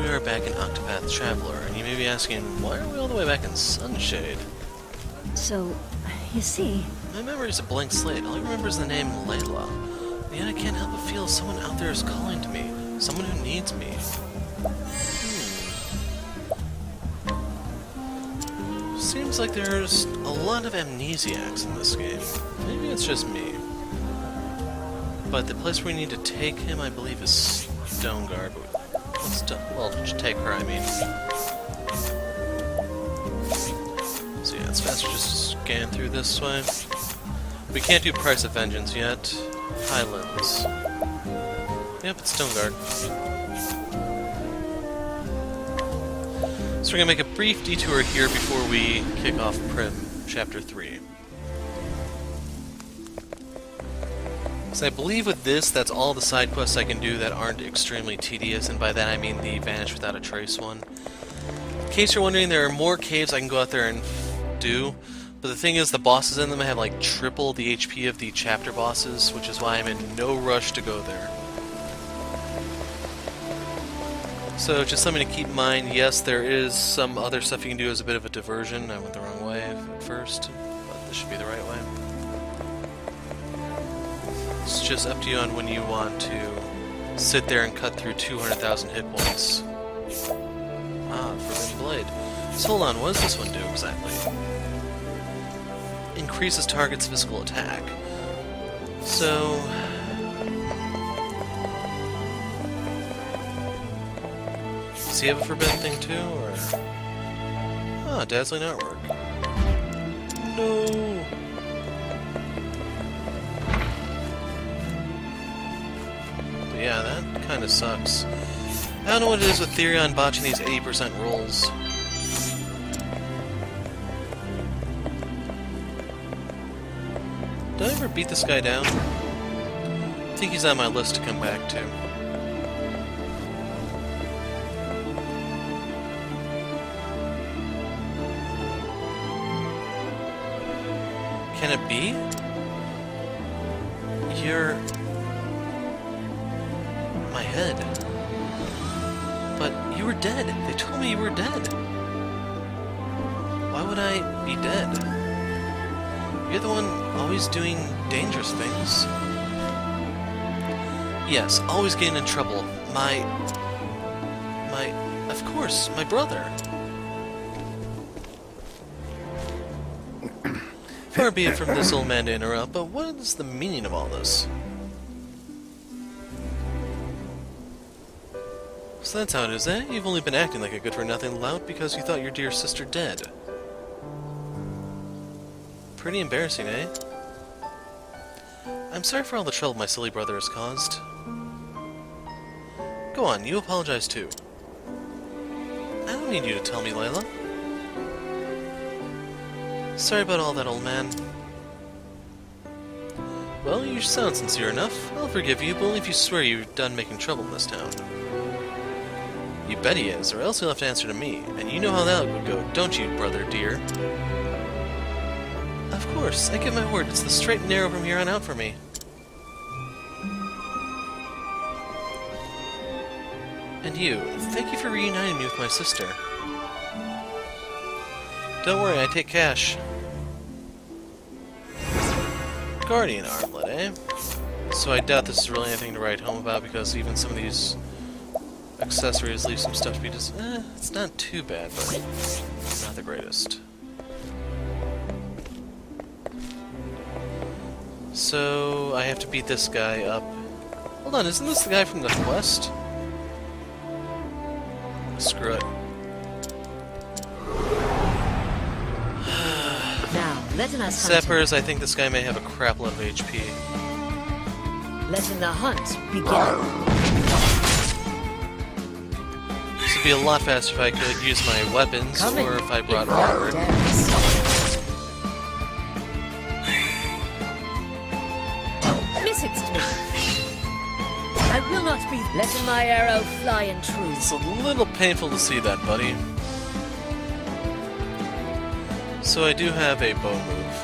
we are back in Octopath Traveler, and you may be asking, why are we all the way back in Sunshade? So, you see... My memory is a blank slate. All I remember is the name Layla. And yet I can't help but feel someone out there is calling to me. Someone who needs me. Seems like there's a lot of amnesiacs in this game. Maybe it's just me. But the place where we need to take him, I believe, is Stoneguard. Well, take her, I mean. So yeah, it's faster just to scan through this way. We can't do Price of Vengeance yet. Highlands. Yep, it's Stoneguard. So we're gonna make a brief detour here before we kick off Prim, Chapter 3. So I believe with this, that's all the side quests I can do that aren't extremely tedious, and by that I mean the Vanish Without a Trace one. In case you're wondering, there are more caves I can go out there and do, but the thing is, the bosses in them have like triple the HP of the chapter bosses, which is why I'm in no rush to go there. So just something to keep in mind, yes, there is some other stuff you can do as a bit of a diversion. I went the wrong way at first, but this should be the right way. It's just up to you on when you want to sit there and cut through 200,000 hit points. Ah, Forbidden Blade. So hold on, what does this one do exactly? Increases target's physical attack. So... does he have a forbidden thing too, or... ah, dazzling artwork. No! But yeah, that kinda sucks. I don't know what it is with Therion botching these 80% rolls. Did I ever beat this guy down? I think he's on my list to come back to. Can it be? You're... my head. But you were dead. They told me you were dead. Why would I be dead? You're the one always doing dangerous things. Yes, always getting in trouble. Of course, my brother. Far be it from this old man to interrupt, but what is the meaning of all this? So that's how it is, eh? You've only been acting like a good-for-nothing lout because you thought your dear sister dead. Pretty embarrassing, eh? I'm sorry for all the trouble my silly brother has caused. Go on, you apologize too. I don't need you to tell me, Layla. Sorry about all that, old man. Well, you sound sincere enough. I'll forgive you, but only if you swear you're done making trouble in this town. You bet he is, or else he'll have to answer to me. And you know how that would go, don't you, brother dear? Of course, I give my word, it's the straight and narrow from here on out for me. And you, thank you for reuniting me with my sister. Don't worry, I take cash. Guardian armlet, eh? So I doubt this is really anything to write home about, because even some of these accessories leave some stuff to be just... it's not too bad, but not the greatest. So, I have to beat this guy up. Hold on, isn't this the guy from the quest? Screw it. Now, letting us Sappers, I think this guy may have a crap load of HP. Letting the hunt begin. This would be a lot faster if I could use my weapons, or if I brought armor. Listen to me. I will not be letting my arrow fly in truth. It's a little painful to see that, buddy. So I do have a bow move.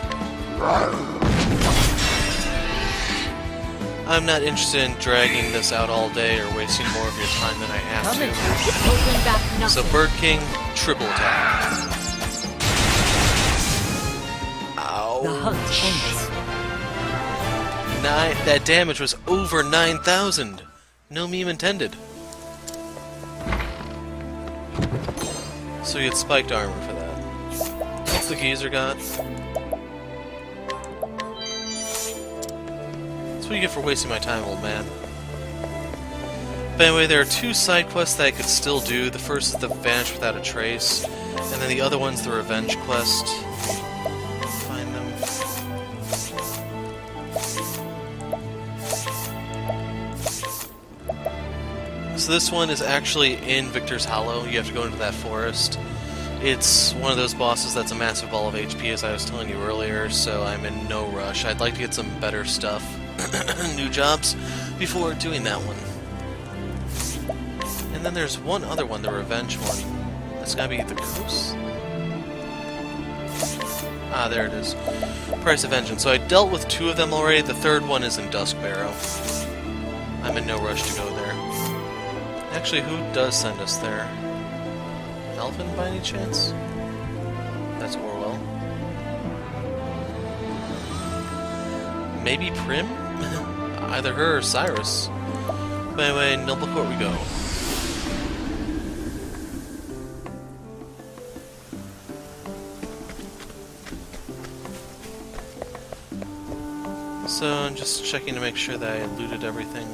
I'm not interested in dragging this out all day or wasting more of your time than I have Come to. and holding back So nothing. Bird King, triple attack. The hunt Ouch. ends. That damage was over 9,000. No meme intended. So you get spiked armor for that. What's the geezer got? That's what you get for wasting my time, old man. But anyway, there are two side quests that I could still do. The first is the Vanish Without a Trace, and then the other one's the Revenge quest. Find them. So this one is actually in Victor's Hollow. You have to go into that forest. It's one of those bosses that's a massive ball of HP, as I was telling you earlier, so I'm in no rush. I'd like to get some better stuff, new jobs, before doing that one. And then there's one other one, the Revenge one. That's gotta be the Coast? Ah, there it is. Price of Vengeance. So I dealt with two of them already. The third one is in Duskbarrow. I'm in no rush to go there. Actually, who does send us there? Elvin, by any chance? That's Orwell. Maybe Prim? Either her or Cyrus. But anyway, Noblecourt we go. So I'm just checking to make sure that I looted everything,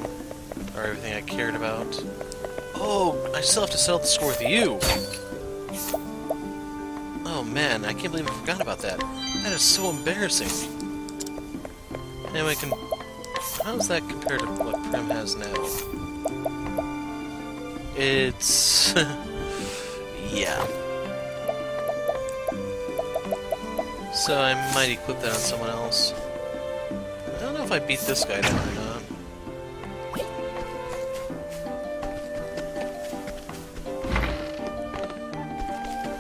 or everything I cared about. Oh, I still have to settle the score with you! Oh man, I can't believe I forgot about that. That is so embarrassing. Anyway, how does that compare to what Prim has now? It's... yeah. So I might equip that on someone else. I don't know if I beat this guy down or not.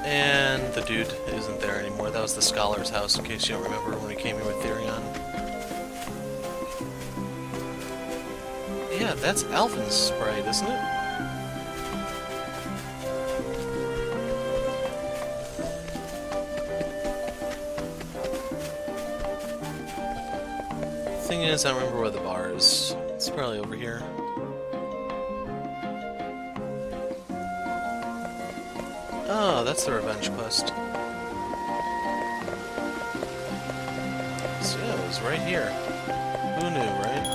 And the dude isn't there anymore. That was the Scholar's house, in case you don't remember when we came here with Therion. Yeah, that's Alphin's sprite, isn't it? Thing is, I don't remember where the bar is. It's probably over here. Oh, that's the Revenge quest. So yeah, it was right here. Who knew, right?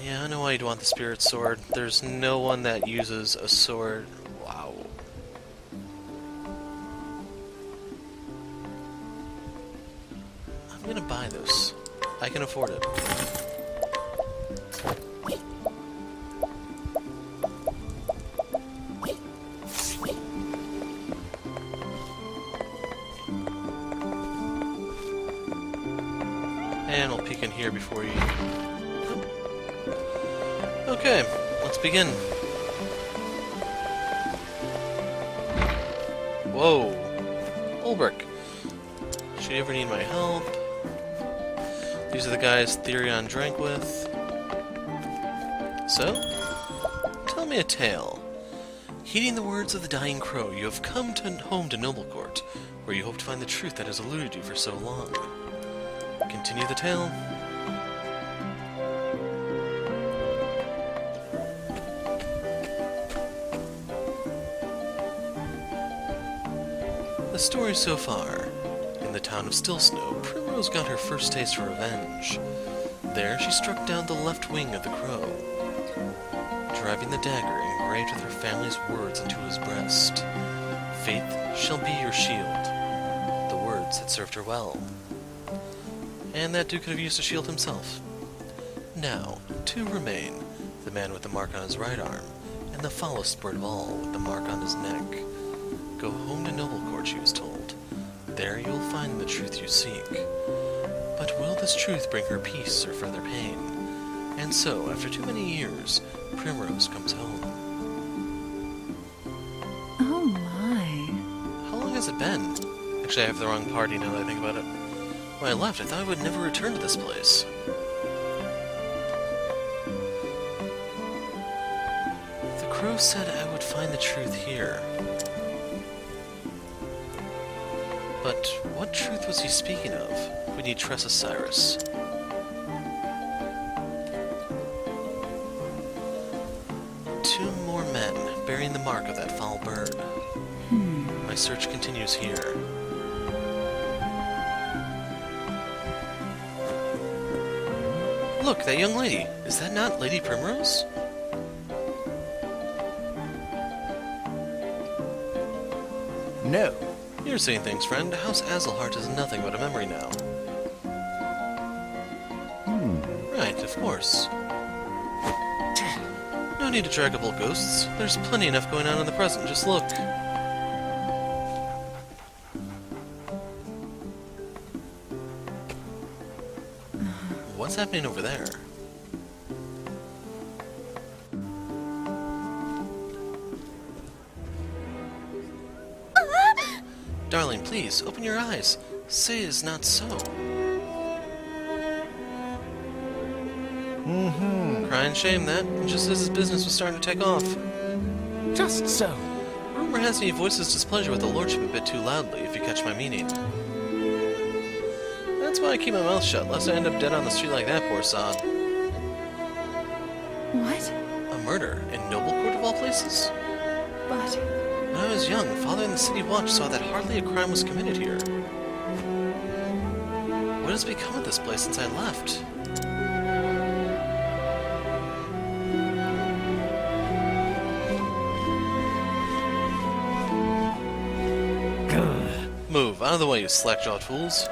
Yeah, I know why you'd want the Spirit Sword. There's no one that uses a sword. Wow. I'm gonna buy this. I can afford it. And we'll peek in here before you... Okay, let's begin. Whoa! Ulbrich. Should you ever need my help? These are the guys Therion drank with. So, tell me a tale. Heeding the words of the dying crow, you have come home to Noblecourt, where you hope to find the truth that has eluded you for so long. Continue the tale. The story so far. In the town of Stillsnow, Primrose got her first taste for revenge. There she struck down the left wing of the crow, driving the dagger engraved with her family's words into his breast. Faith shall be your shield. The words had served her well. And that dude could have used a shield himself. Now, two remain, the man with the mark on his right arm, and the foulest sport of all with the mark on his neck. Go home to Noblecourt, she was told. There you'll find the truth you seek. But will this truth bring her peace or further pain? And so, after too many years, Primrose comes home. Oh my. How long has it been? Actually, I have the wrong party now that I think about it. When I left, I thought I would never return to this place. The crow said I would find the truth here. But what truth was he speaking of? We need trust Cyrus. Two more men bearing the mark of that foul bird. My search continues here. Look, that young lady. Is that not Lady Primrose? No. You're saying things, friend. House Azelhart is nothing but a memory now. Right, of course. No need to drag up old ghosts. There's plenty enough going on in the present. Just look. What's happening over there? Darling, please, open your eyes. Say it is not so. Crying shame, that. Just as his business was starting to take off. Just so. Rumor has he voices displeasure with the lordship a bit too loudly, if you catch my meaning. That's why I keep my mouth shut, lest I end up dead on the street like that poor sod. What? A murder in Noblecourt of all places? But... When I was young, Father in the City Watch saw that hardly a crime was committed here. What has become of this place since I left? Move, out of the way, you slack-jawed fools.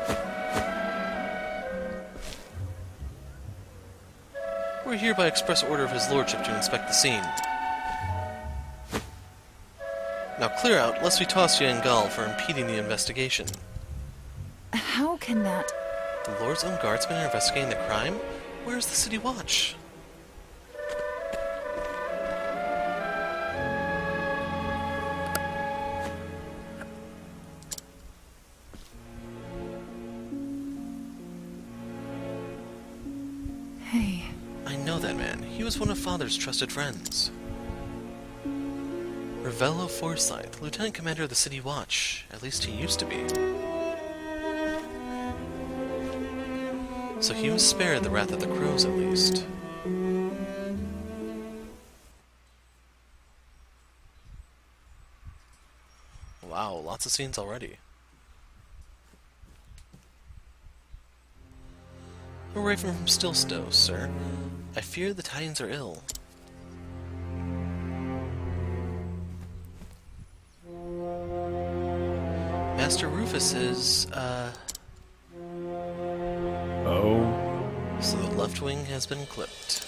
We're here by express order of his lordship to inspect the scene. Now clear out, lest we toss you in gall for impeding the investigation. how can that... The Lord's own guardsmen are investigating the crime? Where's the City Watch? Hey. I know that man. He was one of Father's trusted friends. Ravello Forsyth, Lieutenant Commander of the City Watch. At least he used to be. So he was spared the wrath of the crows, at least. Wow, lots of scenes already. A raven from Stilstow, sir. I fear the tidings are ill. Master Rufus is, Oh? So the left wing has been clipped.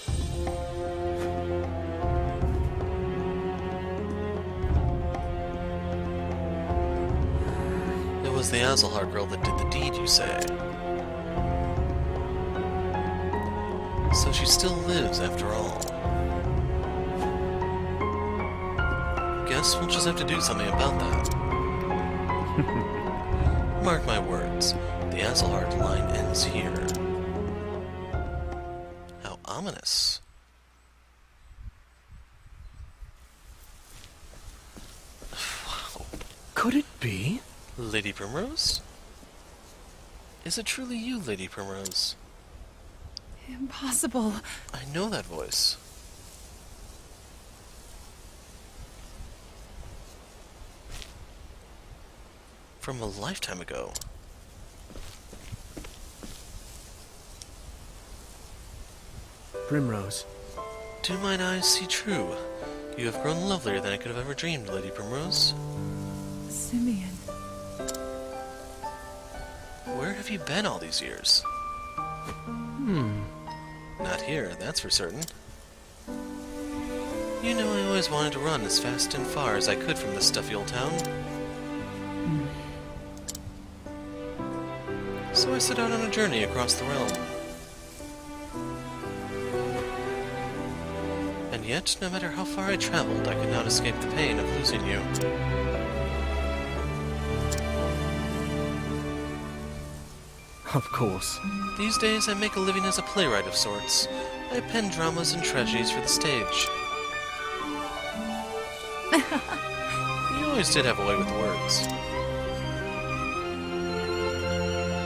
It was the Azelhart girl that did the deed, you say? So she still lives, after all. Guess we'll just have to do something about that. Mark my words, the Azelhart line ends here. How ominous. Wow. Could it be? Lady Primrose? Is it truly you, Lady Primrose? Impossible. I know that voice. From a lifetime ago. Primrose. Do mine eyes see true? You have grown lovelier than I could have ever dreamed, Lady Primrose. Simeon. Where have you been all these years? Not here, that's for certain. You know I always wanted to run as fast and far as I could from this stuffy old town. So I set out on a journey across the realm. And yet, no matter how far I traveled, I could not escape the pain of losing you. Of course. These days I make a living as a playwright of sorts. I pen dramas and tragedies for the stage. You always did have a way with words.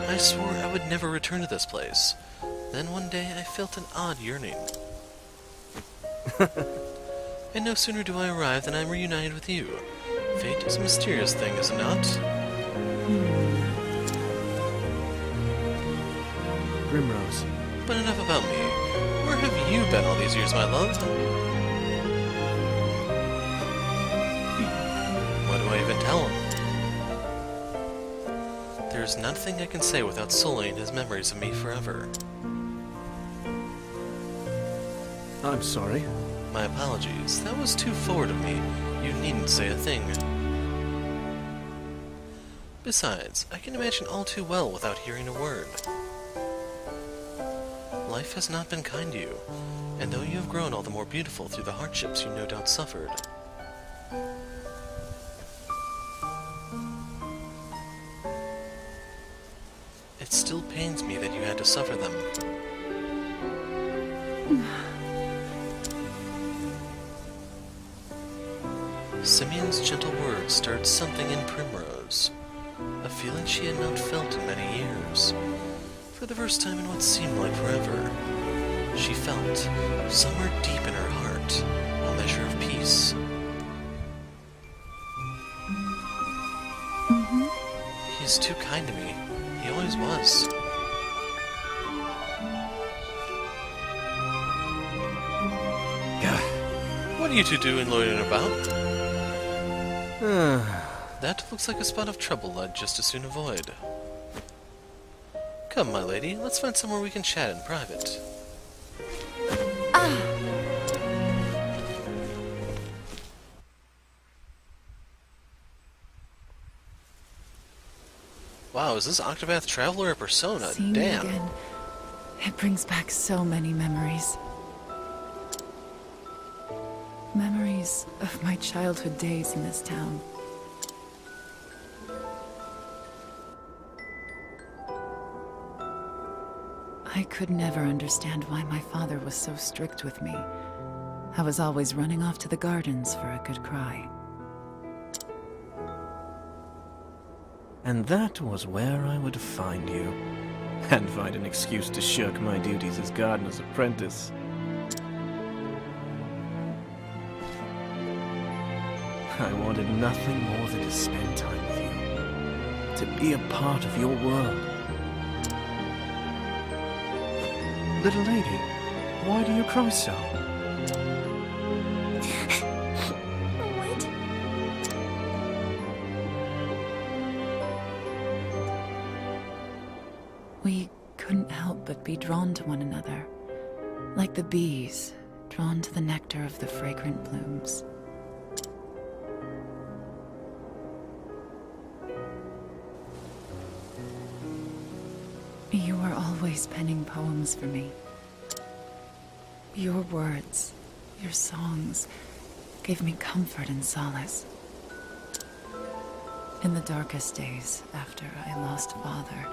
I swore I would never return to this place. Then one day I felt an odd yearning. And no sooner do I arrive than I'm reunited with you. Fate is a mysterious thing, is it not? Primrose. But enough about me. Where have you been all these years, my love? What do I even tell him? There's nothing I can say without sullying his memories of me forever. I'm sorry. My apologies. That was too forward of me. You needn't say a thing. Besides, I can imagine all too well without hearing a word. Life has not been kind to you, and though you have grown all the more beautiful through the hardships you no doubt suffered, it still pains me that you had to suffer them. Simeon's gentle words stirred something in Primrose, a feeling she had not felt in many years. For the first time in what seemed like forever, she felt, somewhere deep in her heart, a measure of peace. He's too kind to me. He always was. What are you two doing loitering about? That looks like a spot of trouble I'd just as soon avoid. Come, my lady, let's find somewhere we can chat in private. Wow, is this Octopath Traveler a persona? Seeing Damn. it again, it brings back so many memories. Memories of my childhood days in this town. I could never understand why my father was so strict with me. I was always running off to the gardens for a good cry. And that was where I would find you. And find an excuse to shirk my duties as gardener's apprentice. I wanted nothing more than to spend time with you. To be a part of your world. Little lady, why do you cry so? What? We couldn't help but be drawn to one another, like the bees drawn to the nectar of the fragrant blooms. You were always penning poems for me. Your words, your songs, gave me comfort and solace. In the darkest days after I lost Father,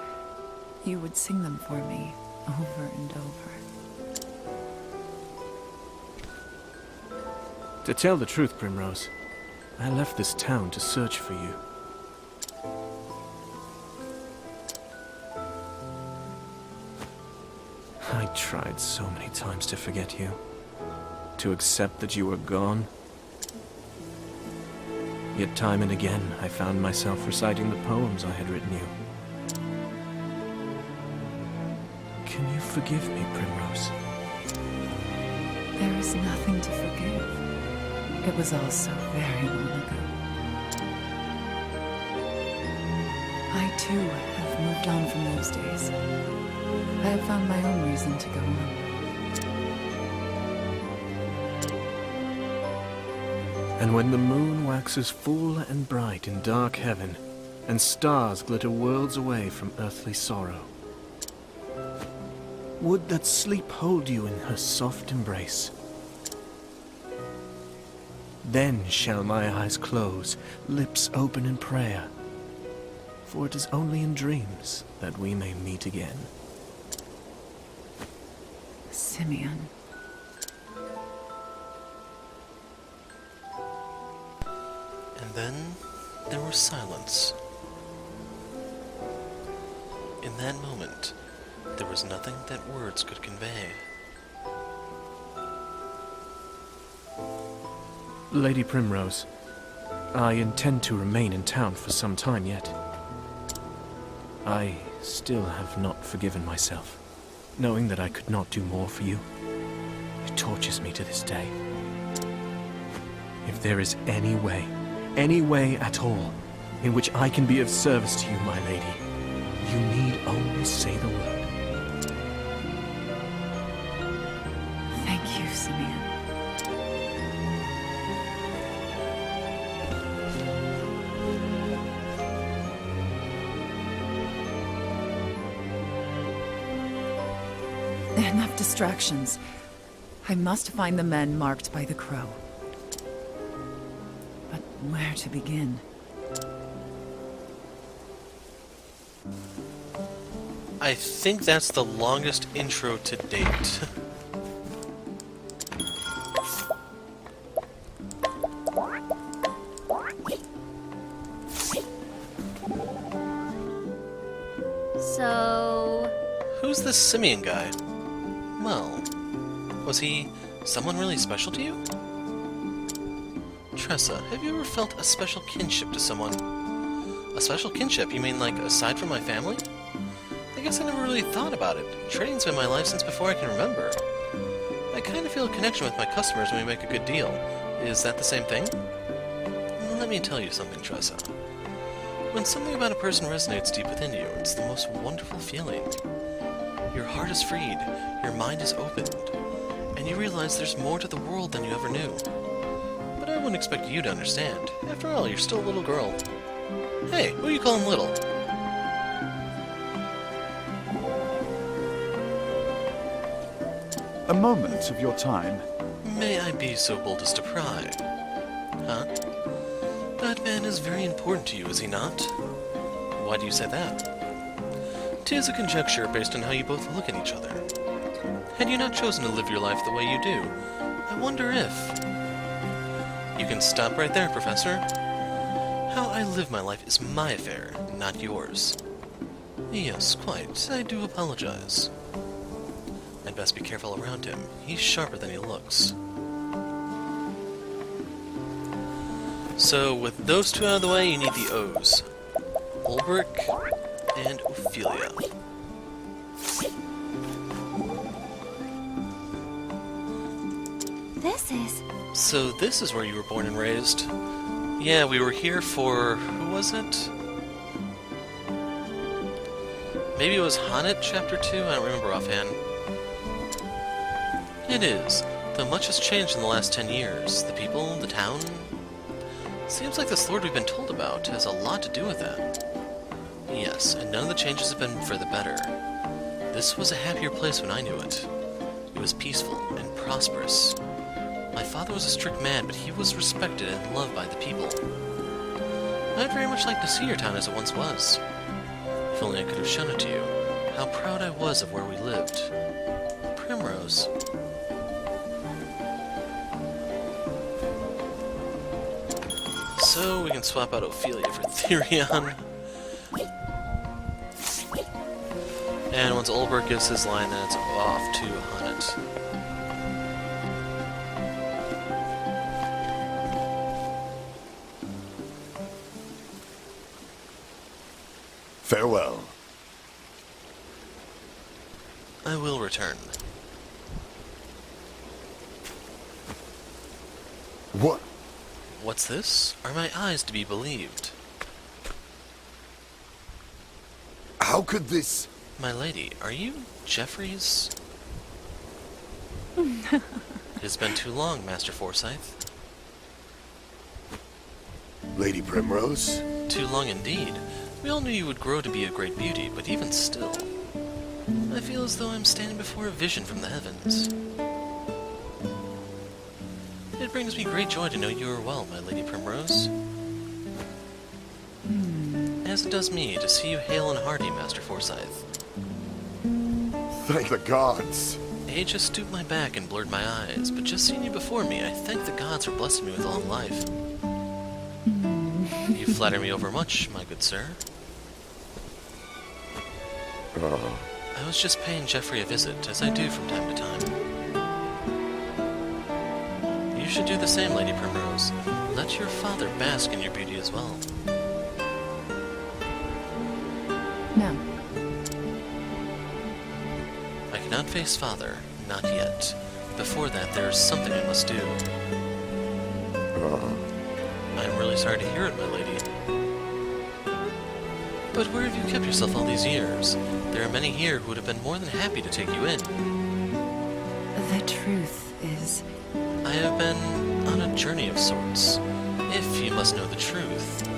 you would sing them for me over and over. To tell the truth, Primrose, I left this town to search for you. I tried so many times to forget you, to accept that you were gone. Yet time and again, I found myself reciting the poems I had written you. Can you forgive me, Primrose? There is nothing to forgive. It was all so very long ago. I too have moved on from those days. I have found my own reason to go on. And when the moon waxes full and bright in dark heaven, and stars glitter worlds away from earthly sorrow, would that sleep hold you in her soft embrace. Then shall my eyes close, lips open in prayer, for it is only in dreams that we may meet again. Simeon. And then there was silence. In that moment, there was nothing that words could convey. Lady Primrose, I intend to remain in town for some time yet. I still have not forgiven myself, knowing that I could not do more for you. It tortures me to this day. If there is any way at all, in which I can be of service to you, my lady, you need only say the word. Thank you, Simeon. Enough distractions. I must find the men marked by the crow. But where to begin? I think that's the longest intro to date. So... Who's this Simeon guy? Well, was he someone really special to you? Tressa, have you ever felt a special kinship to someone? A special kinship? You mean like aside from my family? I guess I never really thought about it. Trading's been my life since before I can remember. I kind of feel a connection with my customers when we make a good deal. Is that the same thing? Let me tell you something, Tressa. When something about a person resonates deep within you, it's the most wonderful feeling. Your heart is freed, your mind is opened, and you realize there's more to the world than you ever knew. But I wouldn't expect you to understand. After all, you're still a little girl. Hey, who you calling little? A moment of your time. May I be so bold as to pry? Huh? That man is very important to you, is he not? Why do you say that? 'Tis a conjecture based on how you both look at each other. Had you not chosen to live your life the way you do, I wonder if... You can stop right there, Professor. How I live my life is my affair, not yours. Yes, quite. I do apologize. I'd best be careful around him. He's sharper than he looks. So, with those two out of the way, you need the O's. Ulbrich and Ophelia. So this is where you were born and raised. Yeah, we were here for... who was it? Maybe it was Untitled Chapter 2? I don't remember offhand. It is, though much has changed in the last 10 years. The people, the town... Seems like this lord we've been told about has a lot to do with that. Yes, and none of the changes have been for the better. This was a happier place when I knew it. It was peaceful and prosperous. My father was a strict man, but he was respected and loved by the people. I'd very much like to see your town as it once was. If only I could have shown it to you. How proud I was of where we lived. Primrose. So we can swap out Ophelia for Therion. And once Ulbrich gives his line, then it's off to Hunnet. Farewell. I will return. What? What's this? Are my eyes to be believed? How could this... My lady, are you Jeffries? It has been too long, Master Forsyth. Lady Primrose? Too long indeed. We all knew you would grow to be a great beauty, but even still... I feel as though I'm standing before a vision from the heavens. It brings me great joy to know you are well, my Lady Primrose. as it does me to see you hale and hearty, Master Forsyth. Thank the gods. Age has stooped my back and blurred my eyes, but just seeing you before me, I thank the gods for blessing me with a long life. You flatter me overmuch, my good sir. I was just paying Geoffrey a visit, as I do from time to time. You should do the same, Lady Primrose. Let your father bask in your beauty as well. No. I cannot face father, not yet. Before that, there is something I must do. I am really sorry to hear it, my lady. But where have you kept yourself all these years? There are many here who would have been more than happy to take you in. The truth is... I have been on a journey of sorts, if you must know the truth.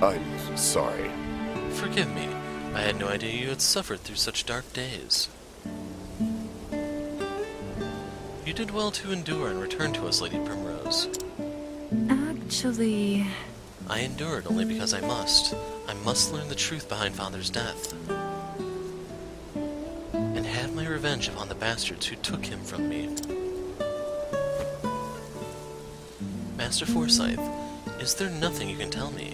I'm sorry. Forgive me. I had no idea you had suffered through such dark days. You did well to endure and return to us, Lady Primrose. Actually... I endured only because I must. I must learn the truth behind Father's death. And have my revenge upon the bastards who took him from me. Master Forsyth, is there nothing you can tell me?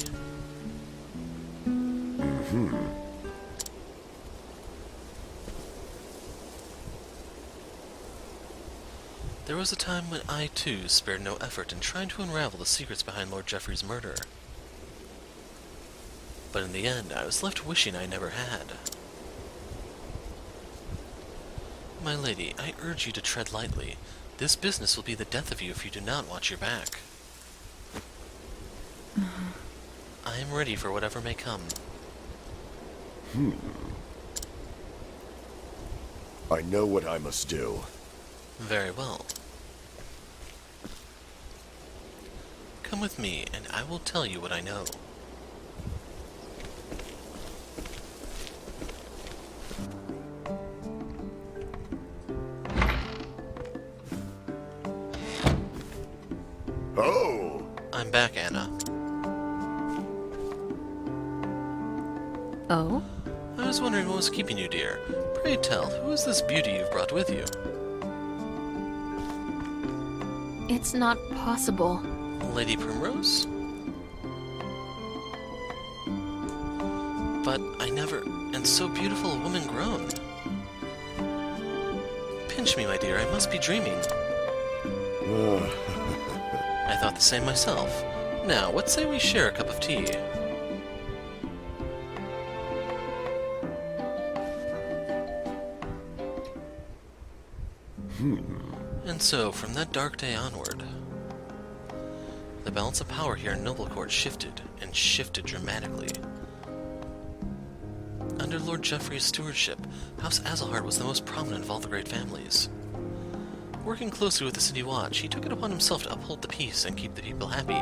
There was a time when I, too, spared no effort in trying to unravel the secrets behind Lord Geoffrey's murder. But in the end, I was left wishing I never had. My lady, I urge you to tread lightly. This business will be the death of you if you do not watch your back. I am ready for whatever may come. I know what I must do. Very well. Come with me, and I will tell you what I know. Oh! I'm back, Anna. Oh? I was wondering what was keeping you, dear. Pray tell, who is this beauty you've brought with you? It's not possible. Lady Primrose? But I never... and so beautiful a woman grown. Pinch me, my dear, I must be dreaming. I thought the same myself. Now, what say we share a cup of tea? And so, from that dark day onward, the balance of power here in Noblecourt shifted, and shifted dramatically. Under Lord Geoffrey's stewardship, House Azelhart was the most prominent of all the great families. Working closely with the City Watch, he took it upon himself to uphold the peace and keep the people happy.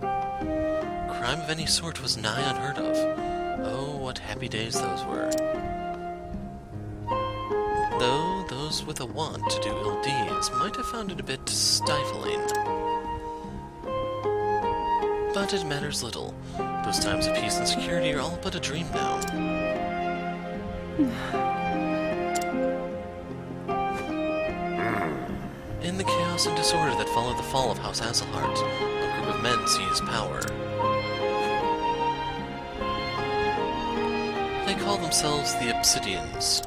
Crime of any sort was nigh unheard of. Oh, what happy days those were. Though those with a want to do ill deeds might have found it a bit stifling. But it matters little. Those times of peace and security are all but a dream now. In the chaos and disorder that followed the fall of House Azelhart, a group of men seized power. They call themselves the Obsidians.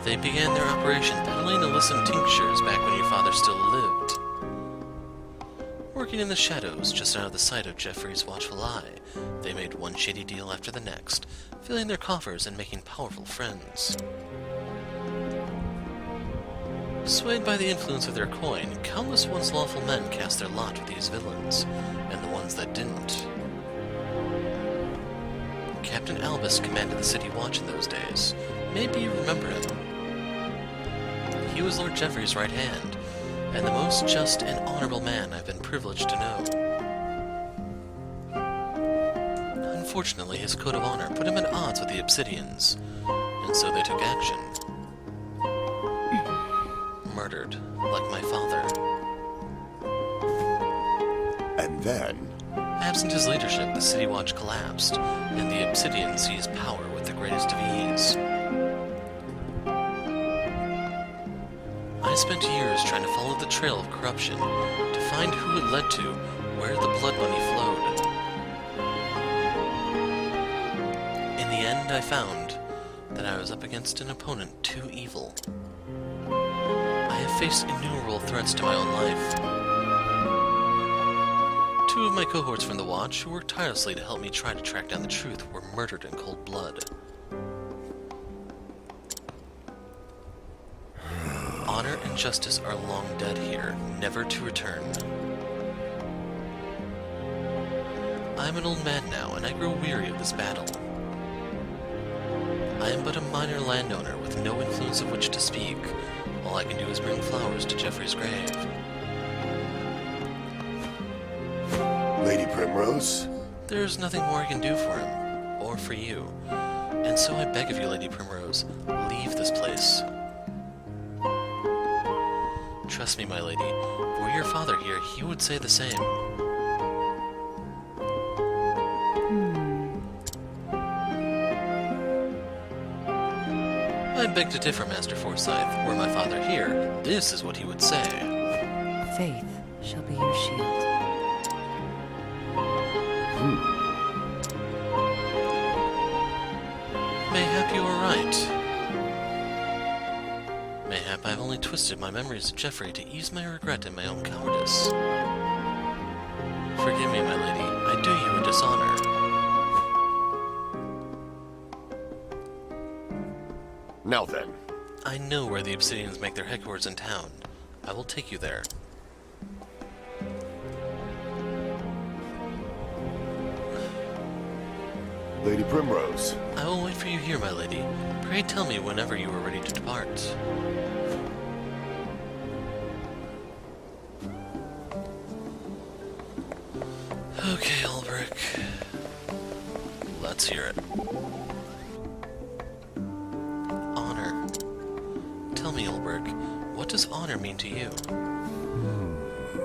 They began their operation peddling illicit tinctures back when your father still lived. Working in the shadows, just out of the sight of Geoffrey's watchful eye, they made one shady deal after the next, filling their coffers and making powerful friends. Swayed by the influence of their coin, countless once lawful men cast their lot with these villains, and the ones that didn't. Captain Albus commanded the City Watch in those days. Maybe you remember him. He was Lord Geoffrey's right hand, and the most just and honorable man I've been privileged to know. Unfortunately, his code of honor put him at odds with the Obsidians, and so they took action. martyred, like my father. And then, Absent his leadership, the City Watch collapsed, and the Obsidian seized power with the greatest of ease. I spent years trying to follow the trail of corruption, to find who it led to, where the blood money flowed. In the end, I found that I was up against an opponent too evil. I have faced innumerable threats to my own life. Two of my cohorts from the Watch, who worked tirelessly to help me try to track down the truth, were murdered in cold blood. Honor and justice are long dead here, never to return. I am an old man now, and I grow weary of this battle. I am but a minor landowner with no influence of which to speak. All I can do is bring flowers to Geoffrey's grave. Lady Primrose? There is nothing more I can do for him, or for you. And so I beg of you, Lady Primrose, leave this place. Trust me, my lady, were your father here, he would say the same. I beg to differ, Master Forsyth. Were my father here, this is what he would say. Faith shall be your shield. Mayhap you are right. Mayhap I've only twisted my memories of Geoffrey to ease my regret in my own cowardice. Forgive me, my lady, I do you a dishonor. Now then, I know where the Obsidians make their headquarters in town. I will take you there. Lady Primrose. I will wait for you here, my lady. Pray tell me whenever you are ready to depart. Okay, Ulbrich. Let's hear it. Honor. Tell me, Ulbrich, what does honor mean to you?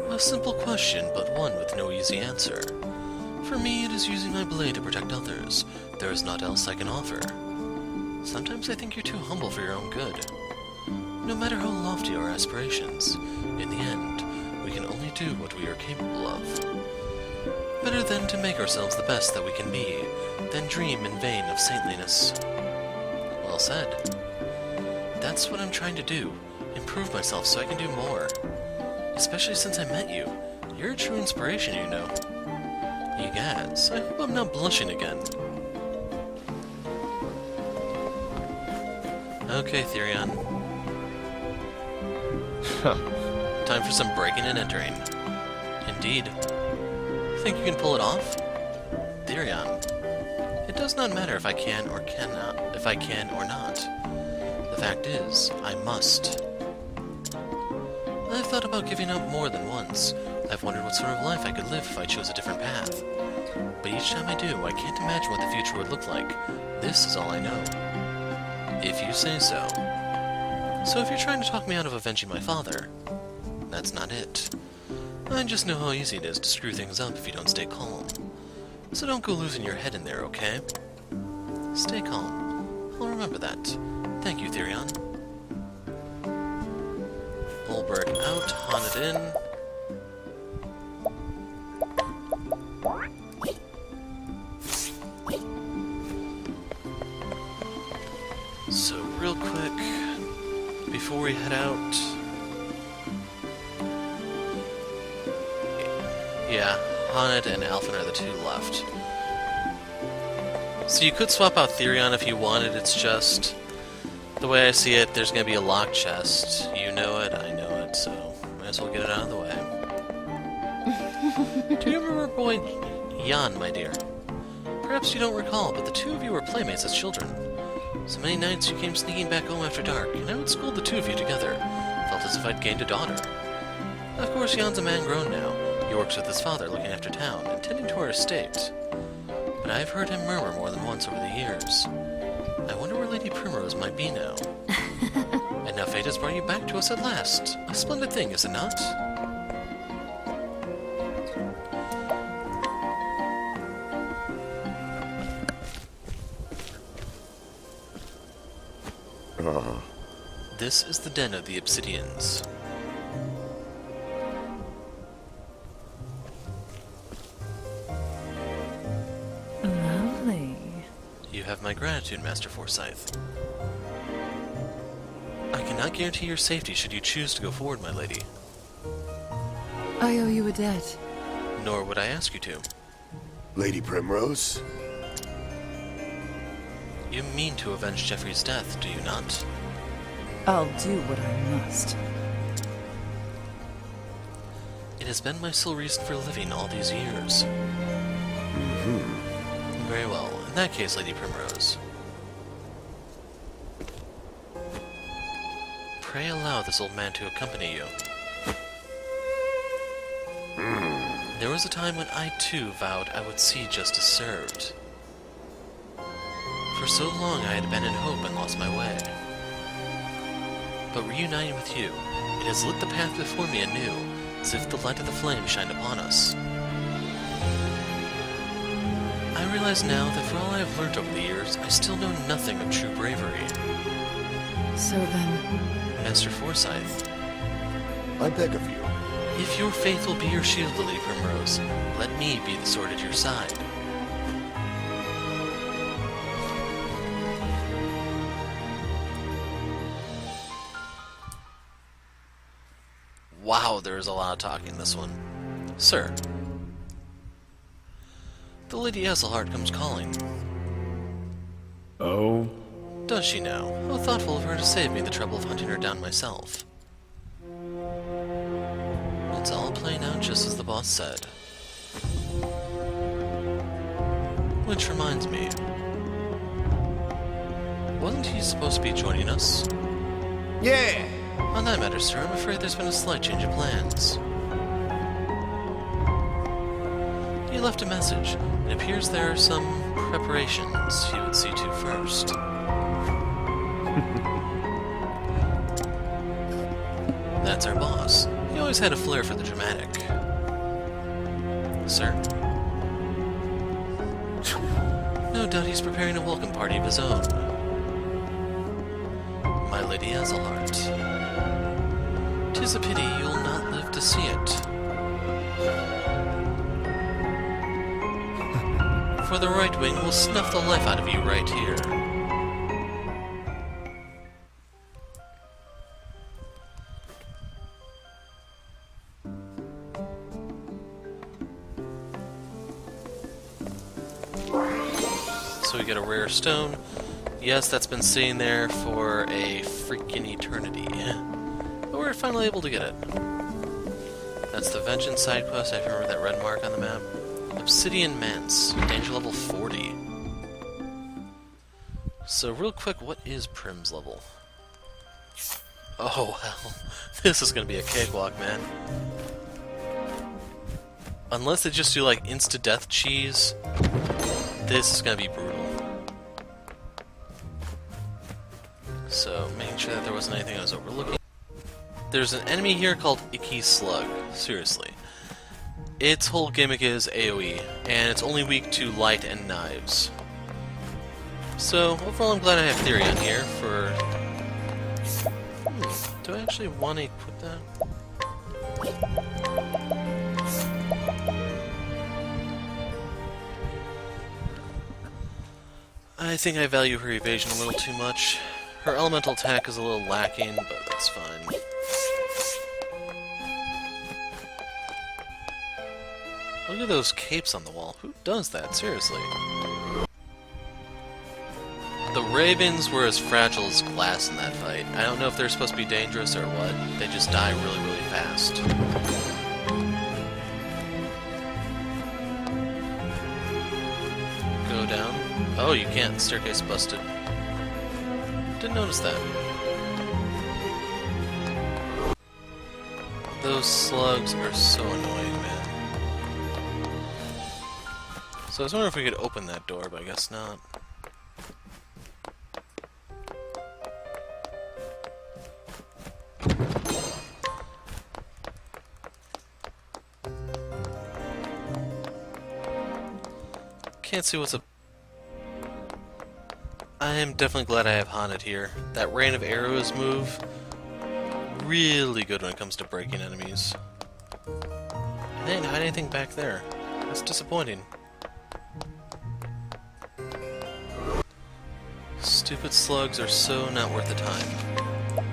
A simple question, but one with no easy answer. For me, it is using my blade to protect others. There is naught else I can offer. Sometimes I think you're too humble for your own good. No matter how lofty our aspirations, in the end, we can only do what we are capable of. Better then to make ourselves the best that we can be, than dream in vain of saintliness. Well said. That's what I'm trying to do, improve myself so I can do more. Especially since I met you. You're a true inspiration, you know. Egads, I hope I'm not blushing again. Okay, Therion. Time for some breaking and entering. Indeed. Think you can pull it off? Therion. It does not matter if I can or cannot, if I can or not. The fact is, I must. I've thought about giving up more than once. I've wondered what sort of life I could live if I chose a different path. But each time I do, I can't imagine what the future would look like. This is all I know. If you say so. So if you're trying to talk me out of avenging my father, that's not it. I just know how easy it is to screw things up if you don't stay calm. So don't go losing your head in there, okay? Stay calm. I'll remember that. Thank you, Therion. Ulbrich out, haunted in. So real quick, before we head out... Yeah, Haunted and Alphen are the two left. So you could swap out Therion if you wanted, it's just... The way I see it, there's going to be a locked chest. You know it, I know it, so might as well get it out of the way. Do you remember boy Jan, my dear? Perhaps you don't recall, but the two of you were playmates as children. So many nights you came sneaking back home after dark, and I would scold the two of you together. Felt as if I'd gained a daughter. Of course, Jan's a man grown now. He works with his father looking after town, and tending to our estate. But I've heard him murmur more than once over the years. I wonder where Lady Primrose might be now. And now fate has brought you back to us at last. A splendid thing, is it not? This is the den of the Obsidians. Lovely. You have my gratitude, Master Forsyth. I cannot guarantee your safety should you choose to go forward, my lady. I owe you a debt. Nor would I ask you to. Lady Primrose? You mean to avenge Geoffrey's death, do you not? I'll do what I must. It has been my sole reason for living all these years. Very well. In that case, Lady Primrose. Pray allow this old man to accompany you. There was a time when I too vowed I would see justice served. For so long I had abandoned hope and lost my way. But reuniting with you, it has lit the path before me anew, as if the light of the flame shined upon us. I realize now that for all I have learned over the years, I still know nothing of true bravery. So then, Master Forsyth, I beg of you. if your faith will be your shield, Lady Primrose, let me be the sword at your side. Wow, there's a lot of talking in this one. Sir. The Lady Esselheart comes calling. Oh? Does she now? How thoughtful of her to save me the trouble of hunting her down myself. It's all playing out just as the boss said. Which reminds me. Wasn't he supposed to be joining us? Yeah! On that matter, sir, I'm afraid there's been a slight change of plans. He left a message. It appears there are some preparations he would see to first. That's our boss. He always had a flair for the dramatic. Sir? No doubt he's preparing a welcome party of his own. My Lady Esselheart. 'Tis a pity you'll not live to see it. For the right wing will snuff the life out of you right here. So we get a rare stone. Yes, that's been sitting there for a freaking eternity. But we're finally able to get it. That's the Vengeance side quest. I remember that red mark on the map. Obsidian Manse, danger level 40. So real quick, what is Prim's level? Oh hell, this is gonna be a cakewalk, man. Unless they just do like insta-death cheese, this is gonna be brutal. So, making sure that there wasn't anything I was overlooking. There's an enemy here called Icky Slug. Seriously. Its whole gimmick is AoE, and it's only weak to light and knives. So, overall I'm glad I have theory on here for... do I actually want to equip that? I think I value her evasion a little too much. Her elemental attack is a little lacking, but that's fine. Look at those capes on the wall. Who does that? Seriously. The ravens were as fragile as glass in that fight. I don't know if they're supposed to be dangerous or what. They just die really, really fast. Go down. Oh, you can't. Staircase busted. Didn't notice that. Those slugs are so annoying, man. So I was wondering if we could open that door, but I guess not. can't see what's up. I am definitely glad I have Haunted here. That Rain of Arrows move, really good when it comes to breaking enemies. I didn't hide anything back there. That's disappointing. Stupid slugs are so not worth the time.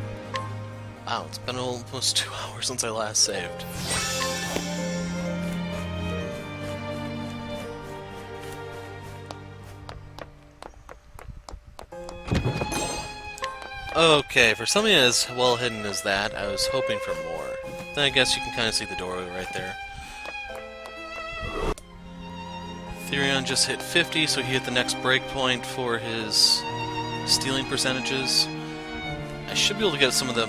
Wow, it's been almost 2 hours since I last saved. Okay, for something as well hidden as that, I was hoping for more. Then I guess you can kind of see the doorway right there. Therion just hit 50, so he hit the next breakpoint for his stealing percentages. I should be able to get some of the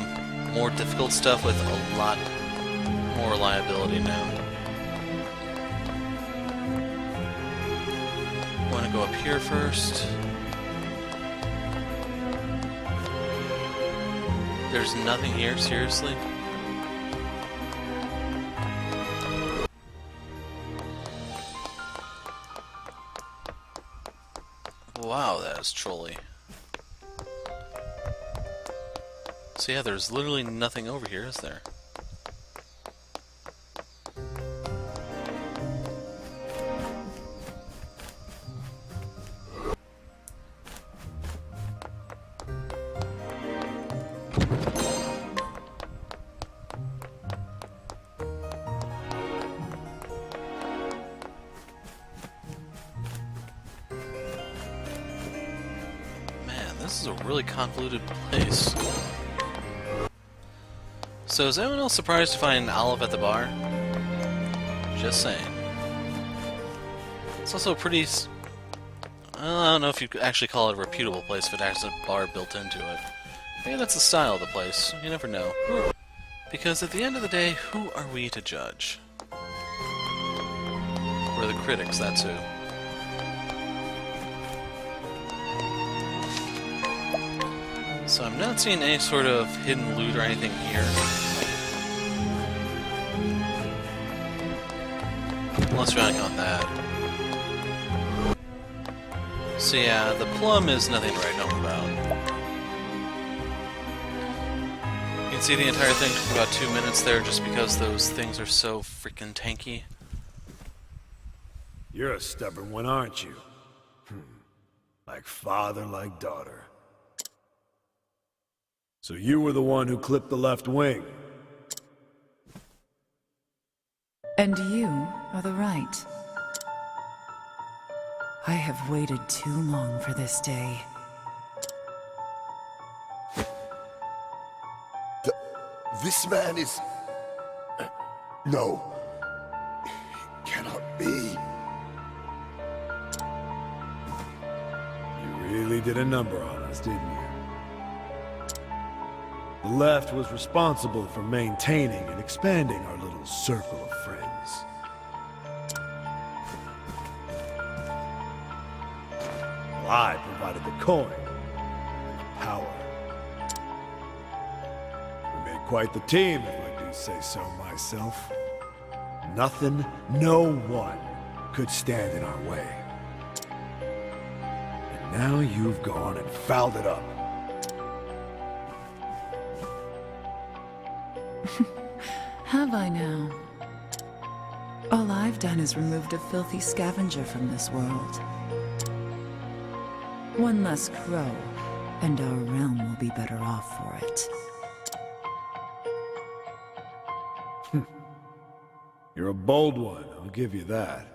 more difficult stuff with a lot more reliability now. Want to go up here first. There's nothing here, seriously? Wow, that is trolly. So yeah, there's literally nothing over here, is there? This is a really convoluted place. So is anyone else surprised to find Olive at the bar? Just saying. It's also a pretty... I don't know if you could actually call it a reputable place if it has a bar built into it. Maybe that's the style of the place. You never know. Because at the end of the day, who are we to judge? We're the critics, that's who. So I'm not seeing any sort of hidden loot or anything here. Unless we want to count that. So yeah, the plum is nothing to write home about. You can see the entire thing took about 2 minutes there just because those things are so freaking tanky. You're a stubborn one, aren't you? Like father, like daughter. So you were the one who clipped the left wing. And you are the right. I have waited too long for this day. This man is... No. It cannot be. You really did a number on us, didn't you? The left was responsible for maintaining and expanding our little circle of friends. Well, I provided the coin and the power. We made quite the team, if I do say so myself. Nothing, no one could stand in our way. And now you've gone and fouled it up. Have I now? All I've done is removed a filthy scavenger from this world. One less crow, and our realm will be better off for it. You're a bold one, I'll give you that.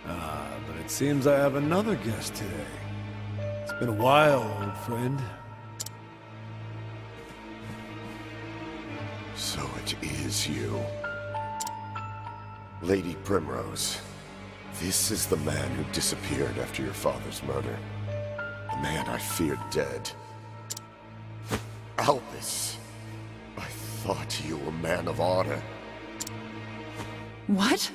But it seems I have another guest today. It's been a while, old friend. So it is you. Lady Primrose. This is the man who disappeared after your father's murder. The man I feared dead. Albus. I thought you were a man of honor. What?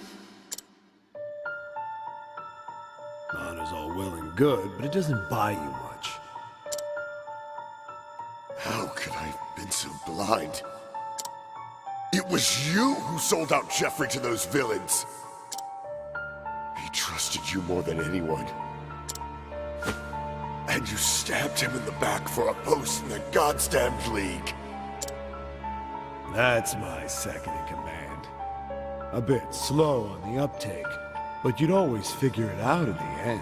Honor's all well and good, but it doesn't buy you much. How could I have been so blind? It was you who sold out Jeffrey to those villains. trusted you more than anyone. And you stabbed him in the back for a post in the Goddamned League. That's my second in command. A bit slow on the uptake, but you'd always figure it out in the end.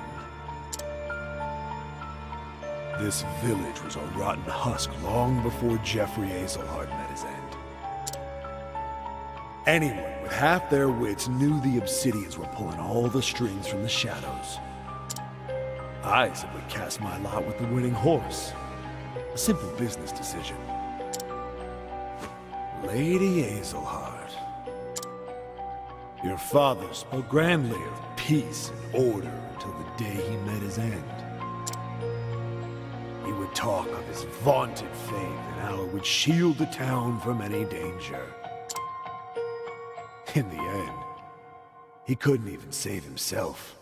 This village was a rotten husk long before Jeffrey Azelhart met his end. Anyone with half their wits knew the Obsidians were pulling all the strings from the shadows. I simply cast my lot with the winning horse. A simple business decision. Lady Azelhart. Your father spoke grandly of peace and order until the day he met his end. He would talk of his vaunted faith and how it would shield the town from any danger. In the end, he couldn't even save himself.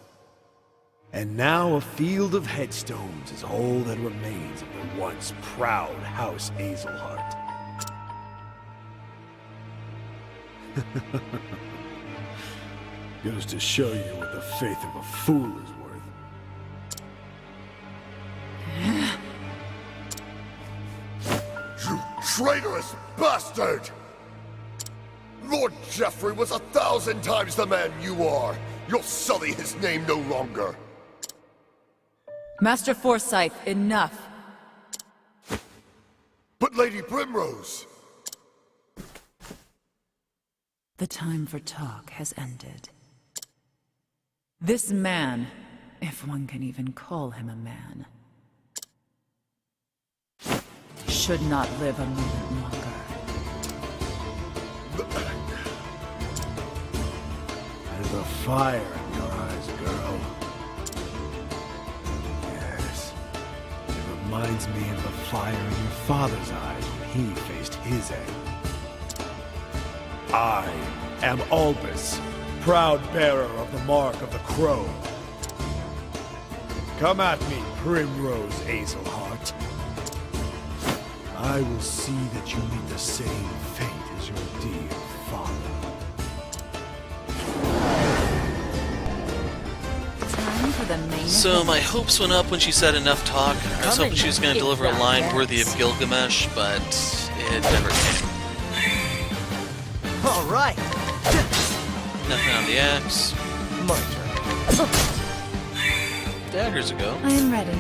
And now a field of headstones is all that remains of the once proud House Azelhart. Goes to show you what the faith of a fool is worth. You traitorous bastard! Lord Jeffrey was 1,000 times the man you are. You'll sully his name no longer. Master Forsyth, enough. But Lady Primrose... The time for talk has ended. This man, if one can even call him a man, should not live a moment longer. There's a fire in your eyes, girl. Yes. It reminds me of the fire in your father's eyes when he faced his end. I am Albus, proud bearer of the mark of the Crow. Come at me, Primrose Azelhart. I will see that you meet the same fate as your dear father. Time for the main So event. my hopes went up when she said enough talk. I was hoping she was going to deliver a line worthy of Gilgamesh, but it never came. All right, Nothing on the axe. my turn. Daggers ago. I am ready.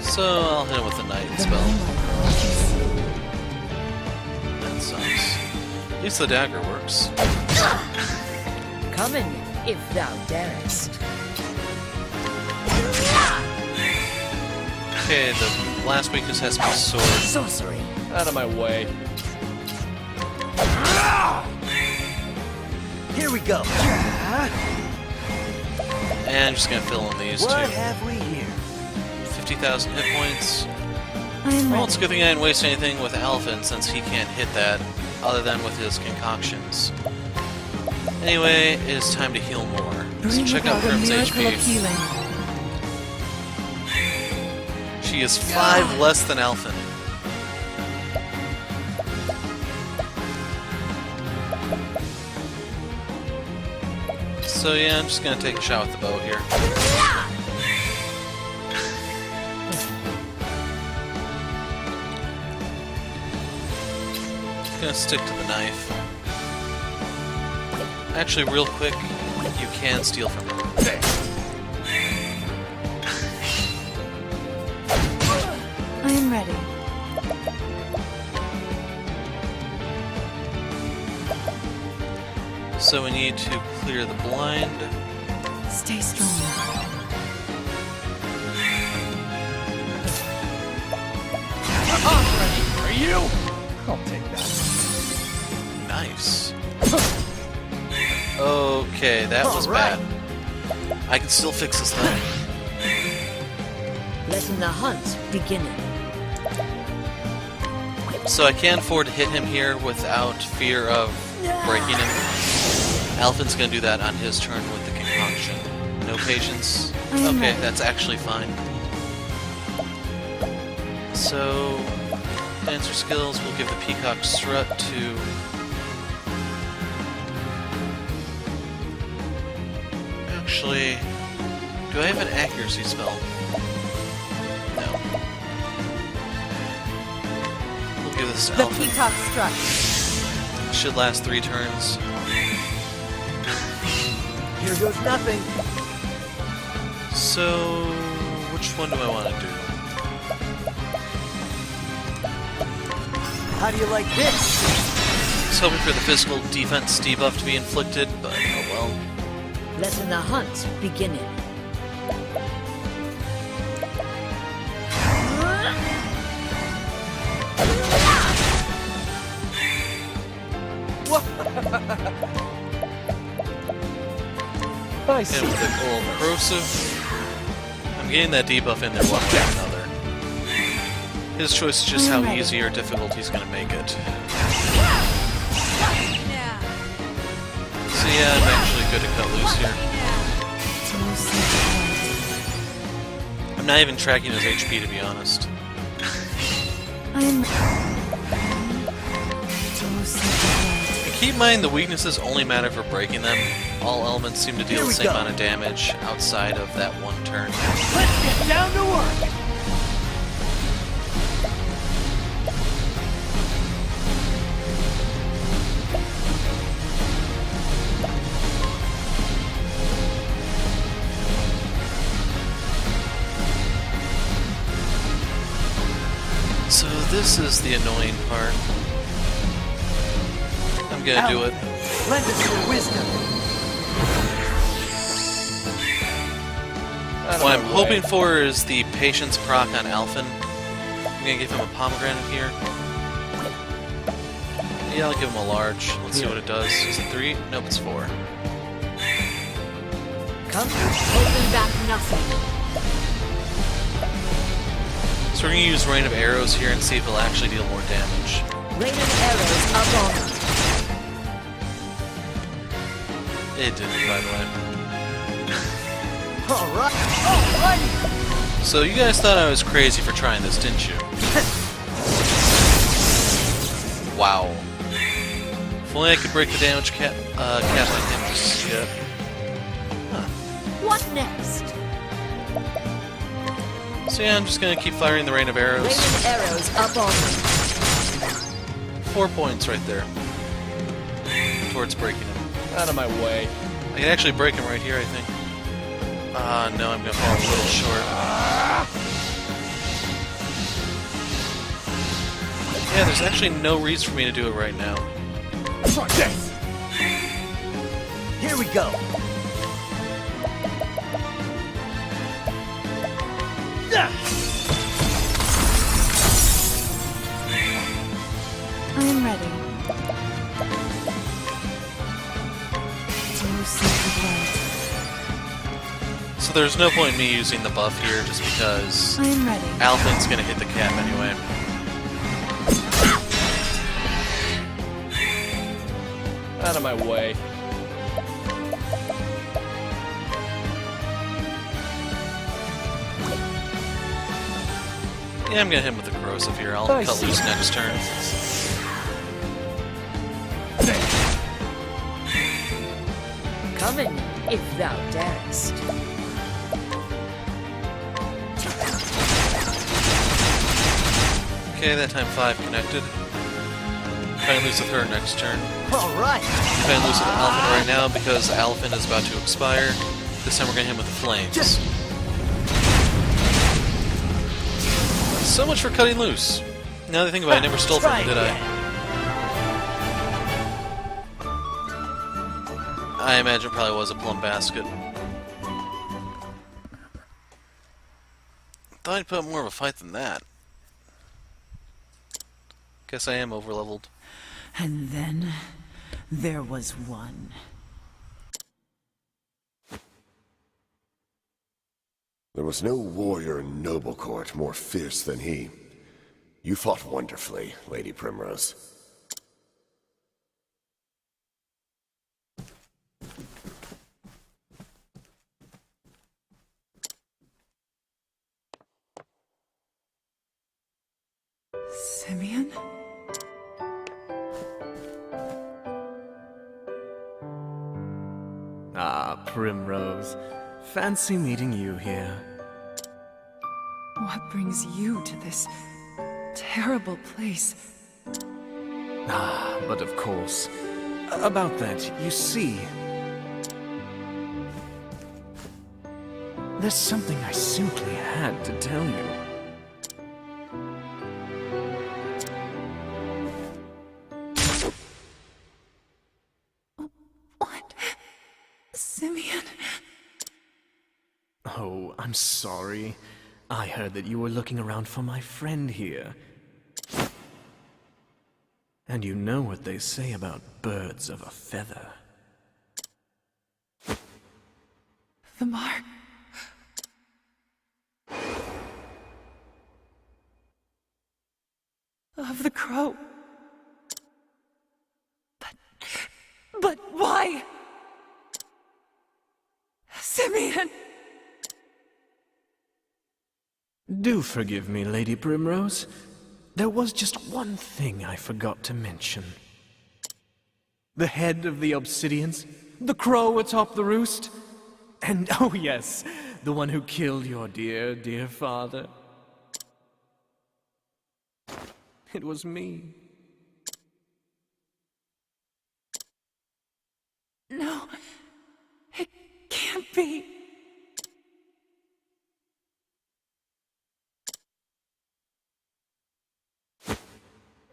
So I'll hit him with a night spell. That sucks. At least the dagger works. Come in, if thou darest. Okay, the last weakness has to be sword. Sorcery. Out of my way. Here we go. And I'm just gonna fill in these What two. have we here? 50,000 hit points. I am Well, ready. it's a good thing I didn't waste anything with Alphen since he can't hit that other than with his concoctions. Anyway, it is time to heal more. So Bring check out about a Prim's miracle of HP. healing. She is 5 less than Alphen. So yeah, I'm just gonna take a shot with the bow here. Gonna stick to the knife. Actually, real quick, you can steal from her. I am ready. So we need to clear the blind. Stay strong. Are you? I'll take that. Nice. Okay, that was Alright. bad. I can still fix this thing. Letting the hunt begin. So I can't afford to hit him here without fear of breaking him. Alphen's gonna do that on his turn with the concoction. No patience. Okay, that's actually fine. So, dancer skills, we'll give the peacock strut to Actually, do I have an accuracy spell? No. We'll give this to The Alpha. peacock struck. Should last 3 turns. Here goes nothing. So, which one do I want to do? How do you like this? I was hoping for the physical defense debuff to be inflicted, but oh well. Letting the hunt begin. I And see. with a little corrosive, I'm getting that debuff in there one way or another. His choice is just how easy or difficult he's going to make it. So yeah, I'm actually good to cut loose here. I'm not even tracking his HP, to be honest. I'm... Keep in mind the weaknesses only matter for breaking them. All elements seem to deal the same amount of damage outside of that one turn. Let's get down to work. So this is the annoying part. I'm gonna do it. Lend us your wisdom. What I'm hoping for is the patience proc on Alphen. I'm gonna give him a pomegranate here. Yeah, I'll give him a large. Let's see what it does. Is it 3? Nope, it's 4. Come. Holding back nothing. So we're gonna use Rain of Arrows here and see if it'll actually deal more damage. Rain of arrows up on them. It didn't, by the way. All right. Alrighty. So you guys thought I was crazy for trying this, didn't you? Wow. If only I could break the damage cap on him just yet. What next? So yeah, I'm just gonna keep firing the Rain of Arrows. Rain of arrows up on them. 4 points right there. Towards breaking him. Out of my way. I can actually break him right here, I think. No, I'm gonna fall a little short. Yeah, there's actually no reason for me to do it right now. Try this. Here we go. I am ready. Oh, sacred light. So there's no point in me using the buff here, just because I am ready. Alphen's gonna hit the cap anyway. Out of my way. Yeah, I'm gonna hit him with the corrosive here. I'll I cut see. loose next turn. Come in, if thou darest. Okay, that time 5 connected. Try and lose with her next turn. All right. Try and lose with Alphen right now because Alphen is about to expire. This time we're gonna hit him with the flames. So much for cutting loose. Now that I think about it, I never stole from him, did I? I imagine it probably was a plum basket. Thought I'd put up more of a fight than that. Guess I am overleveled. And then there was one. There was no warrior in noble court more fierce than he. You fought wonderfully, Lady Primrose. Simeon? Ah, Primrose. Fancy meeting you here. What brings you to this terrible place? Ah, but of course. About that, you see... There's something I simply had to tell you. What? Simeon? Oh, I'm sorry. I heard that you were looking around for my friend here. And you know what they say about birds of a feather. The mark. Of the crow. But why? Simeon! Do forgive me, Lady Primrose. There was just one thing I forgot to mention. The head of the Obsidians, the crow atop the roost, and oh yes, the one who killed your dear, dear father. It was me. No, it can't be.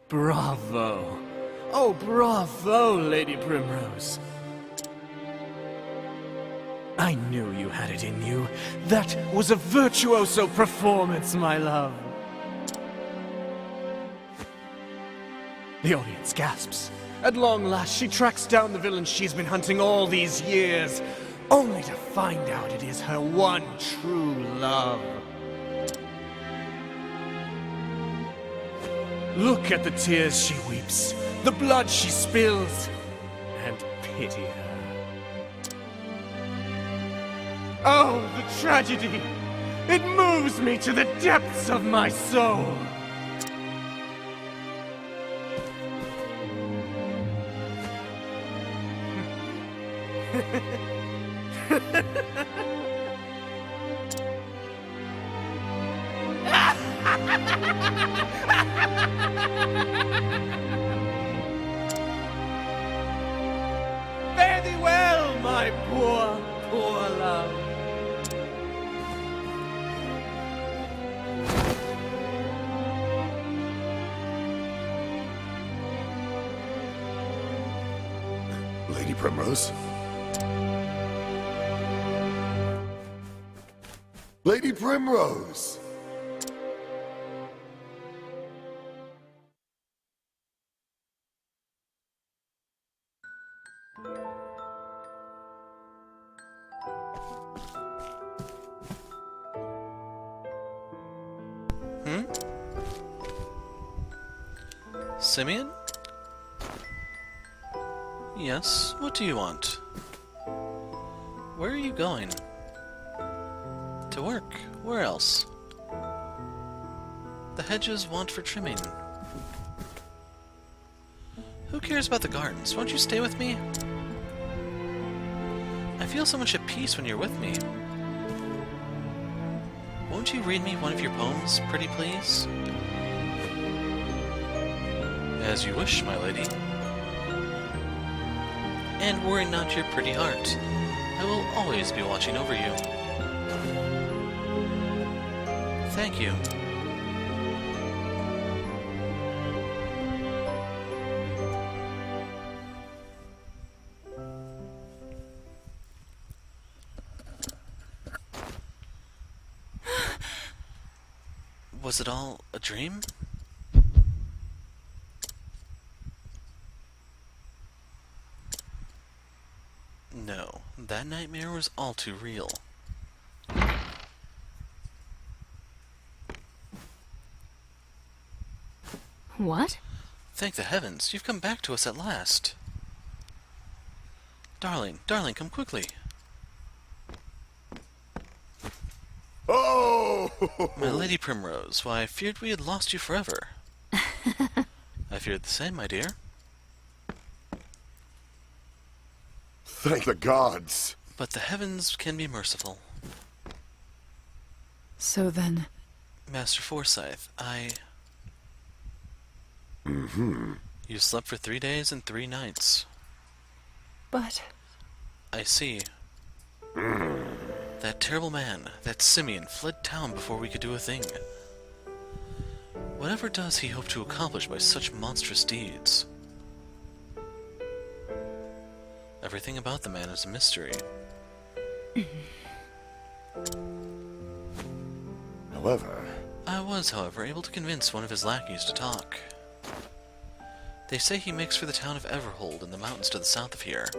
Bravo! Oh, bravo, Lady Primrose! I knew you had it in you. That was a virtuoso performance, my love. The audience gasps. At long last, she tracks down the villain she's been hunting all these years, only to find out it is her one true love. Look at the tears she weeps, the blood she spills, and pity her. Oh, the tragedy! It moves me to the depths of my soul! Fare thee well, my poor, poor love. Lady Primrose? Lady Primrose! Simeon? Yes, what do you want? Where are you going? To work. Where else? The hedges want for trimming. Who cares about the gardens? Won't you stay with me? I feel so much at peace when you're with me. Won't you read me one of your poems, pretty please? As you wish, my lady. And worry not your pretty heart. I will always be watching over you. Thank you. Was it all a dream? No, that nightmare was all too real. What? Thank the heavens, you've come back to us at last. Darling, darling, come quickly. Oh! My Lady Primrose, why, I feared we had lost you forever. I feared the same, my dear. Thank the gods. But the heavens can be merciful. So then, Master Forsyth, Mm-hmm. You slept for 3 days and 3 nights. but I see. That terrible man, that Simeon, fled town before we could do a thing. Whatever does he hope to accomplish by such monstrous deeds? Everything about the man is a mystery. However, I was, however, able to convince one of his lackeys to talk. They say he makes for the town of Everhold in the mountains to the south of here.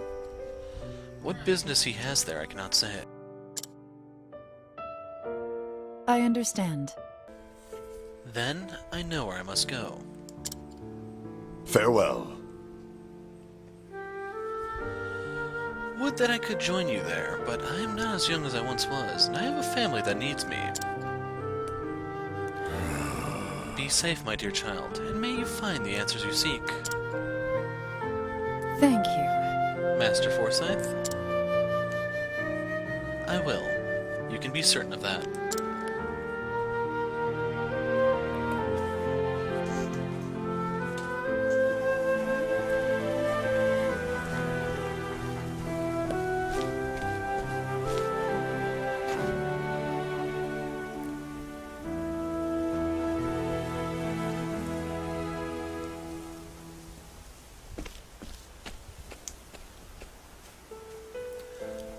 What business he has there, I cannot say. I understand. Then, I know where I must go. farewell. Would that I could join you there, but I am not as young as I once was, and I have a family that needs me. Be safe, my dear child, and may you find the answers you seek. Thank you. Master Forsyth? I will. You can be certain of that.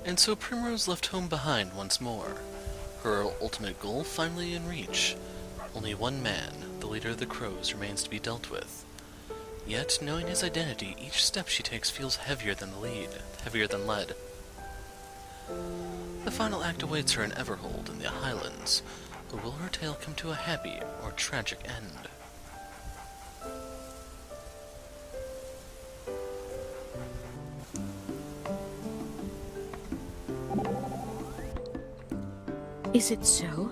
And so Primrose left home behind once more, her ultimate goal finally in reach. Only one man, the leader of the Crows, remains to be dealt with. Yet, knowing his identity, each step she takes feels heavier than lead. The final act awaits her in Everhold in the Highlands, but will her tale come to a happy or tragic end? Is it so?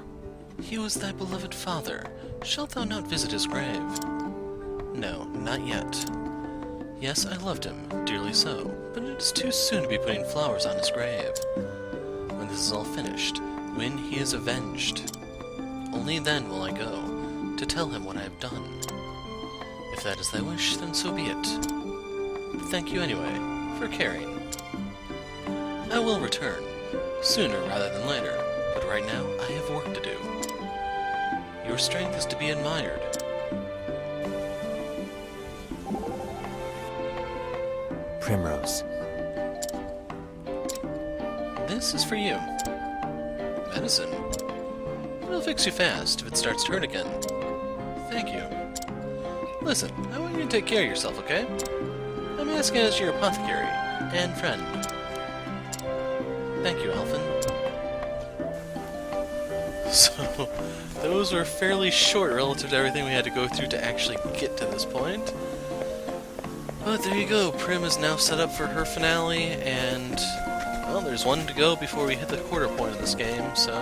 He was thy beloved father. Shalt thou not visit his grave? No, not yet. Yes, I loved him, dearly so, but it is too soon to be putting flowers on his grave. When this is all finished, when he is avenged, only then will I go, to tell him what I have done. If that is thy wish, then so be it. Thank you anyway, for caring. I will return, sooner rather than later. But right now, I have work to do. Your strength is to be admired. Primrose. This is for you. Medicine. It'll fix you fast if it starts to hurt again. Thank you. Listen, I want you to take care of yourself, okay? I'm asking as your apothecary and friend. Thank you, Elfin. So, those were fairly short relative to everything we had to go through to actually get to this point. But there you go, Prim is now set up for her finale, and, well, there's one to go before we hit the quarter point of this game, so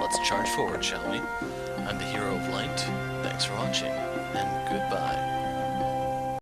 let's charge forward, shall we? I'm the Hero of Light, thanks for watching, and goodbye.